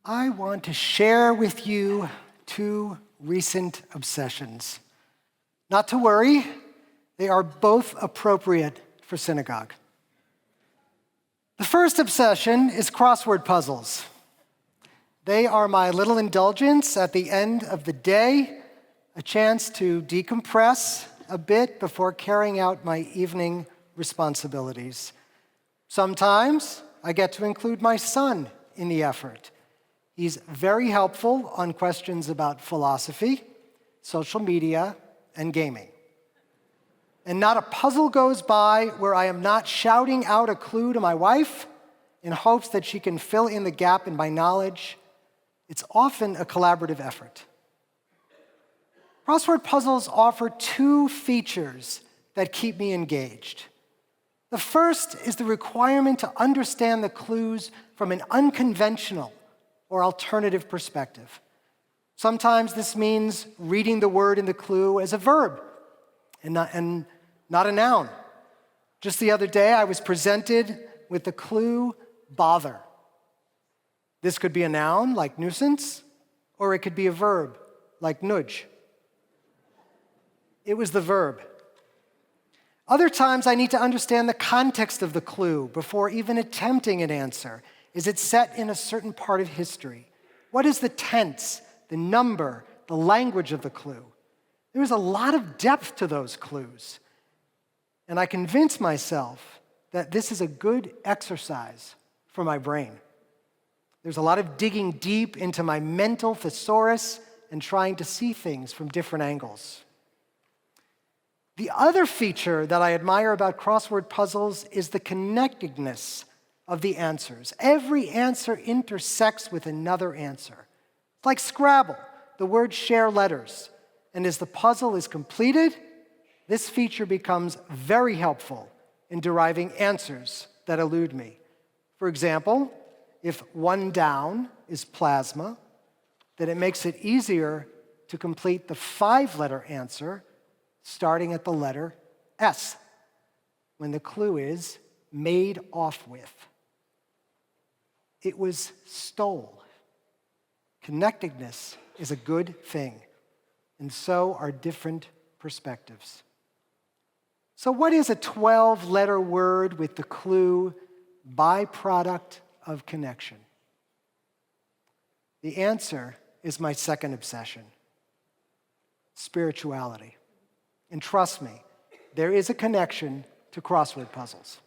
I want to share with you two recent obsessions. Not to worry, they are both appropriate for synagogue. The first obsession is crossword puzzles. They are my little indulgence at the end of the day, a chance to decompress a bit before carrying out my evening responsibilities. Sometimes I get to include my son in the effort. He's very helpful on questions about philosophy, social media, and gaming. And not a puzzle goes by where I am not shouting out a clue to my wife in hopes that she can fill in the gap in my knowledge. It's often a collaborative effort. Crossword puzzles offer two features that keep me engaged. The first is the requirement to understand the clues from an unconventional or alternative perspective. Sometimes this means reading the word in the clue as a verb and not a noun. Just the other day, I was presented with the clue bother. This could be a noun like nuisance, or it could be a verb like nudge. It was the verb. Other times I need to understand the context of the clue before even attempting an answer. Is it set in a certain part of history? What is the tense, the number, the language of the clue? There is a lot of depth to those clues. And I convince myself that this is a good exercise for my brain. There's a lot of digging deep into my mental thesaurus and trying to see things from different angles. The other feature that I admire about crossword puzzles is the connectedness of the answers. Every answer intersects with another answer. It's like Scrabble. The words share letters. And as the puzzle is completed, this feature becomes very helpful in deriving answers that elude me. For example, if one down is plasma, then it makes it easier to complete the 5-letter answer starting at the letter S, when the clue is made off with. It was stole. Connectedness is a good thing, and so are different perspectives. So what is a 12-letter word with the clue byproduct of connection? The answer is my second obsession, spirituality. And trust me, there is a connection to crossword puzzles.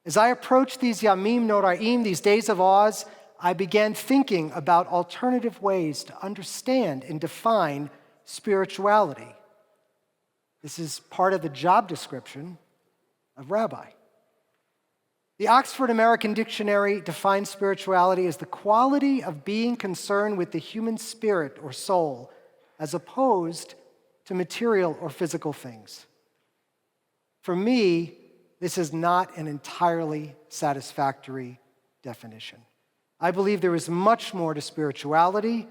As I approach these Yamim Noraim, these days of Oz, I began thinking about alternative ways to understand and define spirituality. This is part of the job description of rabbi. The Oxford American Dictionary defines spirituality as the quality of being concerned with the human spirit or soul, as opposed to material or physical things. For me, this is not an entirely satisfactory definition. I believe there is much more to spirituality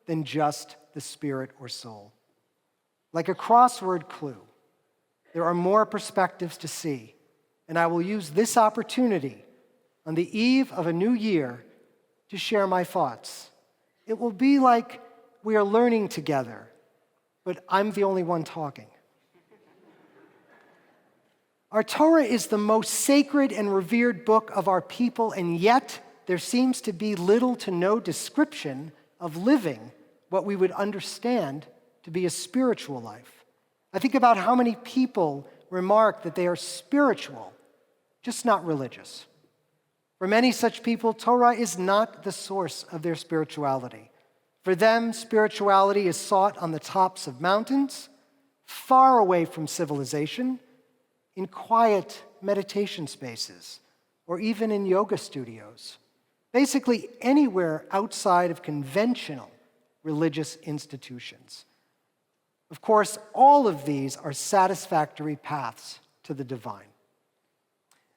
than just the spirit or soul. Like a crossword clue, there are more perspectives to see, and I will use this opportunity on the eve of a new year to share my thoughts. It will be like we are learning together, but I'm the only one talking. Our Torah is the most sacred and revered book of our people, and yet there seems to be little to no description of living what we would understand to be a spiritual life. I think about how many people remark that they are spiritual, just not religious. For many such people, Torah is not the source of their spirituality. For them, spirituality is sought on the tops of mountains, far away from civilization, in quiet meditation spaces, or even in yoga studios. Basically anywhere outside of conventional religious institutions. Of course, all of these are satisfactory paths to the divine.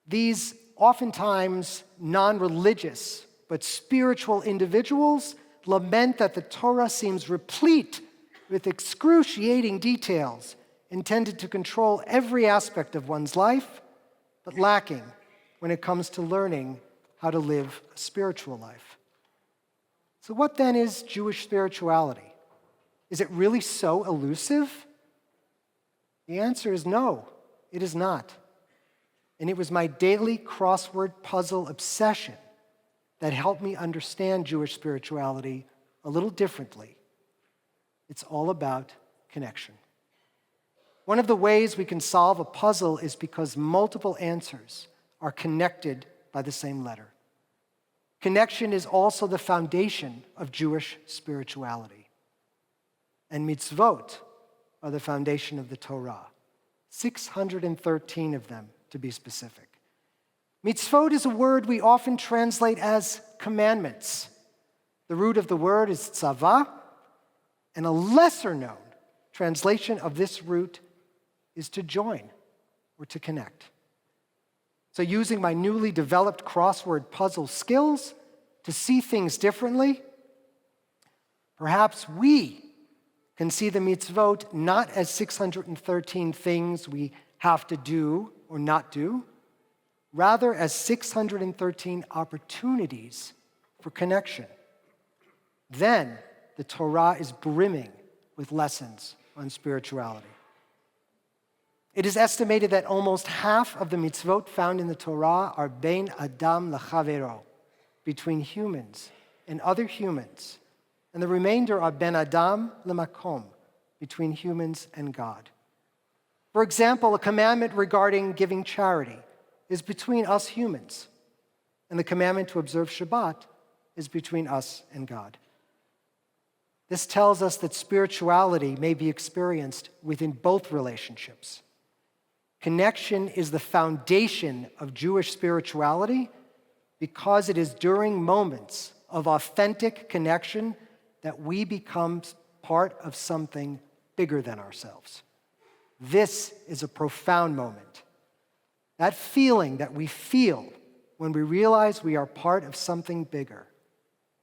These oftentimes non-religious but spiritual individuals lament that the Torah seems replete with excruciating details intended to control every aspect of one's life, but lacking when it comes to learning how to live a spiritual life. So what then is Jewish spirituality? Is it really so elusive? The answer is no, it is not. And it was my daily crossword puzzle obsession that helped me understand Jewish spirituality a little differently. It's all about connection. One of the ways we can solve a puzzle is because multiple answers are connected by the same letter. Connection is also the foundation of Jewish spirituality. And mitzvot are the foundation of the Torah, 613 of them to be specific. Mitzvot is a word we often translate as commandments. The root of the word is tzava, and a lesser-known translation of this root is to join or to connect. So using my newly developed crossword puzzle skills to see things differently, perhaps we can see the mitzvot not as 613 things we have to do or not do, rather as 613 opportunities for connection. Then the Torah is brimming with lessons on spirituality. It is estimated that almost half of the mitzvot found in the Torah are bein adam lachavero, between humans and other humans, and the remainder are ben adam lemakom, between humans and God. For example, a commandment regarding giving charity is between us humans, and the commandment to observe Shabbat is between us and God. This tells us that spirituality may be experienced within both relationships. Connection is the foundation of Jewish spirituality because it is during moments of authentic connection that we become part of something bigger than ourselves. This is a profound moment. That feeling that we feel when we realize we are part of something bigger.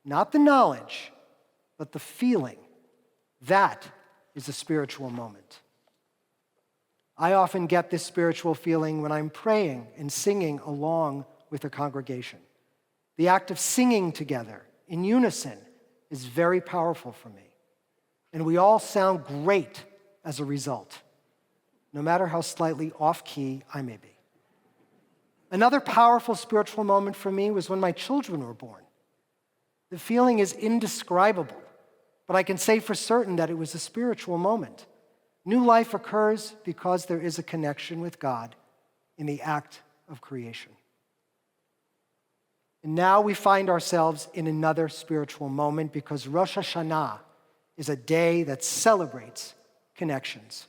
Not the knowledge, but the feeling. That is a spiritual moment. I often get this spiritual feeling when I'm praying and singing along with the congregation. The act of singing together in unison is very powerful for me. And we all sound great as a result, no matter how slightly off-key I may be. Another powerful spiritual moment for me was when my children were born. The feeling is indescribable, but I can say for certain that it was a spiritual moment. New life occurs because there is a connection with God in the act of creation. And now we find ourselves in another spiritual moment because Rosh HaShanah is a day that celebrates connections.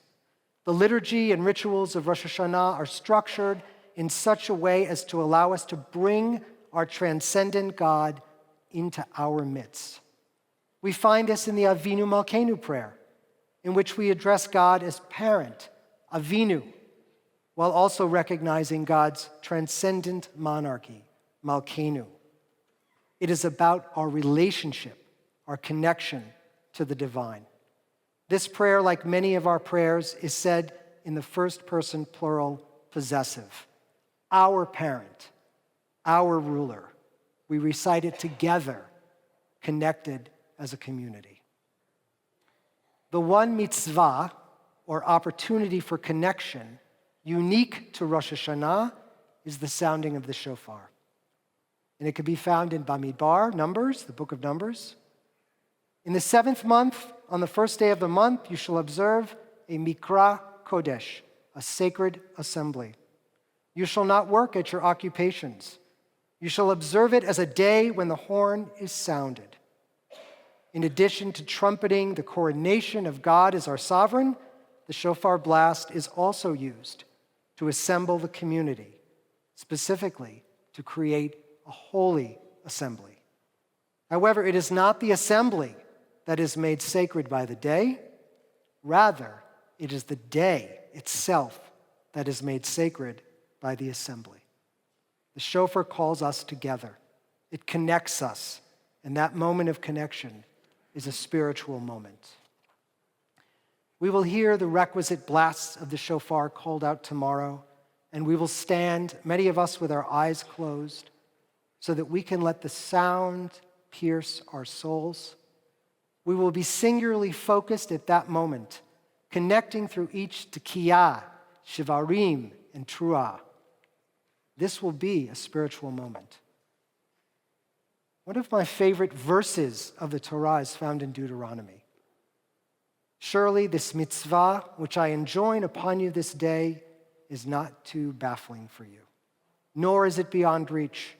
The liturgy and rituals of Rosh Hashanah are structured in such a way as to allow us to bring our transcendent God into our midst. We find this in the Avinu Malkeinu prayer, in which we address God as parent, Avinu, while also recognizing God's transcendent monarchy, Malkeinu. It is about our relationship, our connection to the divine. This prayer, like many of our prayers, is said in the first person plural possessive. Our parent, our ruler. We recite it together, connected as a community. The one mitzvah, or opportunity for connection, unique to Rosh Hashanah, is the sounding of the shofar. And it can be found in Bamidbar, Numbers, the book of Numbers. In the 7th month, on the first day of the month, you shall observe a Mikra Kodesh, a sacred assembly. You shall not work at your occupations. You shall observe it as a day when the horn is sounded. In addition to trumpeting the coronation of God as our sovereign, the shofar blast is also used to assemble the community, specifically to create a holy assembly. However, it is not the assembly that is made sacred by the day. Rather, it is the day itself that is made sacred by the assembly. The shofar calls us together. It connects us, and that moment of connection is a spiritual moment. We will hear the requisite blasts of the shofar called out tomorrow, and we will stand, many of us with our eyes closed, so that we can let the sound pierce our souls. We will be singularly focused at that moment, connecting through each tekiyah, shivarim, and truah. This will be a spiritual moment. One of my favorite verses of the Torah is found in Deuteronomy. Surely this mitzvah, which I enjoin upon you this day, is not too baffling for you, nor is it beyond reach.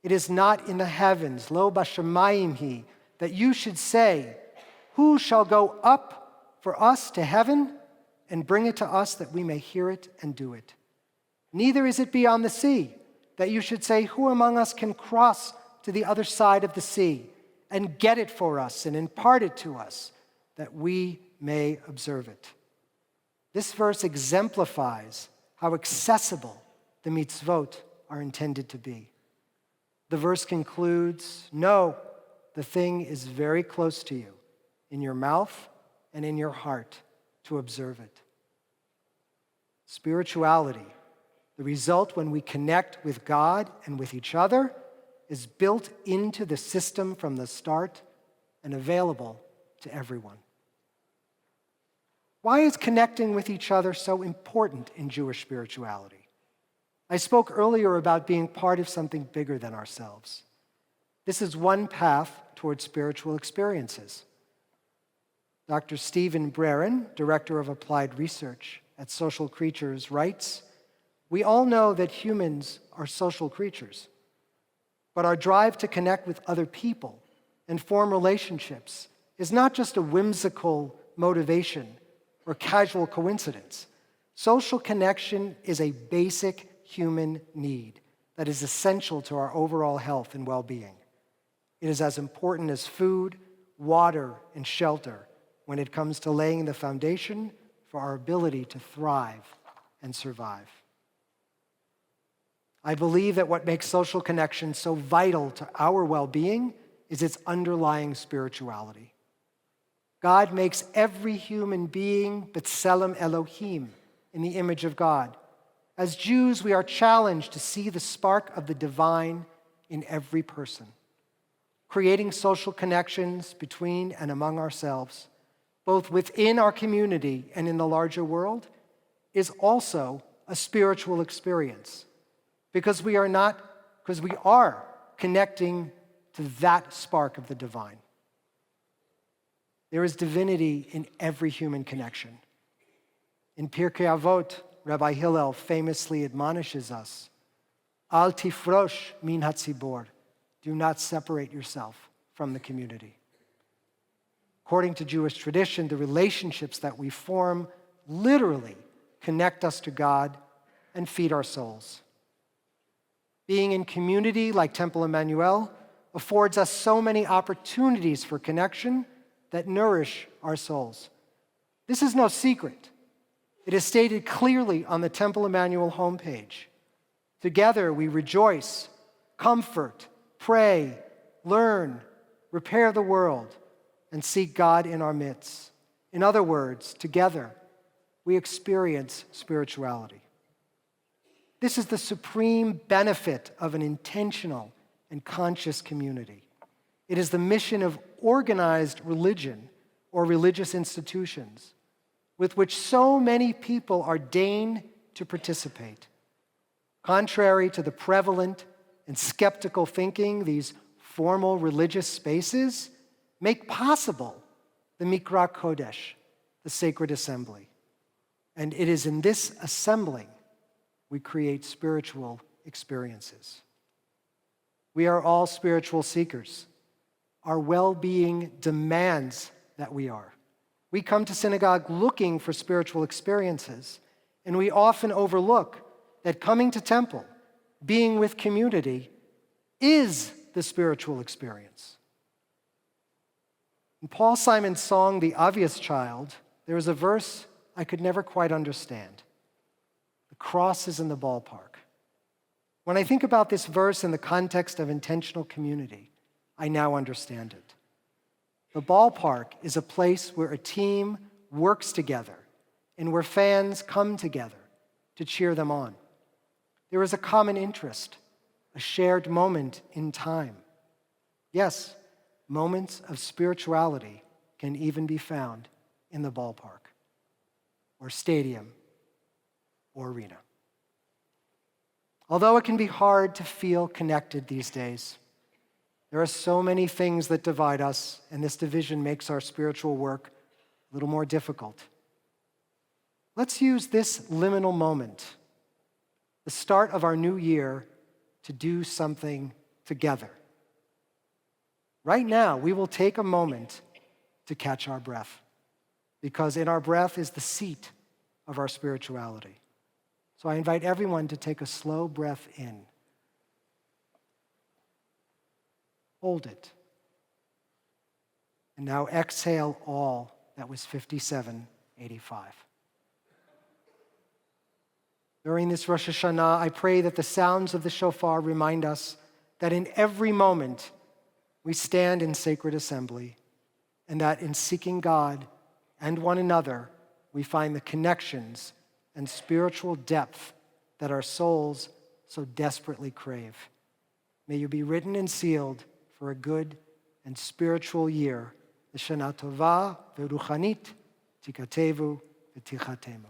It is not in the heavens, lo bashamayim hi, that you should say, who shall go up for us to heaven and bring it to us that we may hear it and do it? Neither is it beyond the sea, that you should say, who among us can cross to the other side of the sea and get it for us and impart it to us, that we may observe it. This verse exemplifies how accessible the mitzvot are intended to be. The verse concludes, no, the thing is very close to you, in your mouth and in your heart, to observe it. Spirituality, the result when we connect with God and with each other, is built into the system from the start and available to everyone. Why is connecting with each other so important in Jewish spirituality? I spoke earlier about being part of something bigger than ourselves. This is one path towards spiritual experiences. Dr. Stephen Brerin, Director of Applied Research at Social Creatures, writes, we all know that humans are social creatures, but our drive to connect with other people and form relationships is not just a whimsical motivation or casual coincidence. Social connection is a basic human need that is essential to our overall health and well-being. It is as important as food, water, and shelter when it comes to laying the foundation for our ability to thrive and survive. I believe that what makes social connection so vital to our well-being is its underlying spirituality. God makes every human being b'tselem Elohim, in the image of God. As Jews, we are challenged to see the spark of the divine in every person. Creating social connections between and among ourselves, both within our community and in the larger world, is also a spiritual experience, because we are connecting to that spark of the divine. There is divinity in every human connection. In Pirkei Avot, Rabbi Hillel famously admonishes us, Al tifrosh min hatzibor, do not separate yourself from the community. According to Jewish tradition, the relationships that we form literally connect us to God and feed our souls. Being in community like Temple Emanuel affords us so many opportunities for connection that nourish our souls. This is no secret. It is stated clearly on the Temple Emanuel homepage. Together we rejoice, comfort, pray, learn, repair the world, and seek God in our midst. In other words, together we experience spirituality. This is the supreme benefit of an intentional and conscious community. It is the mission of organized religion or religious institutions with which so many people are deigned to participate. Contrary to the prevalent and skeptical thinking, these formal religious spaces make possible the Mikra Kodesh, the sacred assembly. And it is in this assembling we create spiritual experiences. We are all spiritual seekers. Our well-being demands that we are. We come to synagogue looking for spiritual experiences, and we often overlook that coming to temple, being with community, is the spiritual experience. In Paul Simon's song, The Obvious Child, there is a verse I could never quite understand. The cross is in the ballpark. When I think about this verse in the context of intentional community, I now understand it. The ballpark is a place where a team works together and where fans come together to cheer them on. There is a common interest, a shared moment in time. Yes, moments of spirituality can even be found in the ballpark or stadium or arena. Although it can be hard to feel connected these days, there are so many things that divide us, and this division makes our spiritual work a little more difficult. Let's use this liminal moment, the start of our new year, to do something together. Right now, we will take a moment to catch our breath, because in our breath is the seat of our spirituality. So I invite everyone to take a slow breath in. Hold it. And now exhale all. That was 5785. During this Rosh Hashanah, I pray that the sounds of the shofar remind us that in every moment we stand in sacred assembly, and that in seeking God and one another, we find the connections and spiritual depth that our souls so desperately crave. May you be written and sealed for a good and spiritual year. L'shana tova v'ruchanit tikatevu v'tichatemu.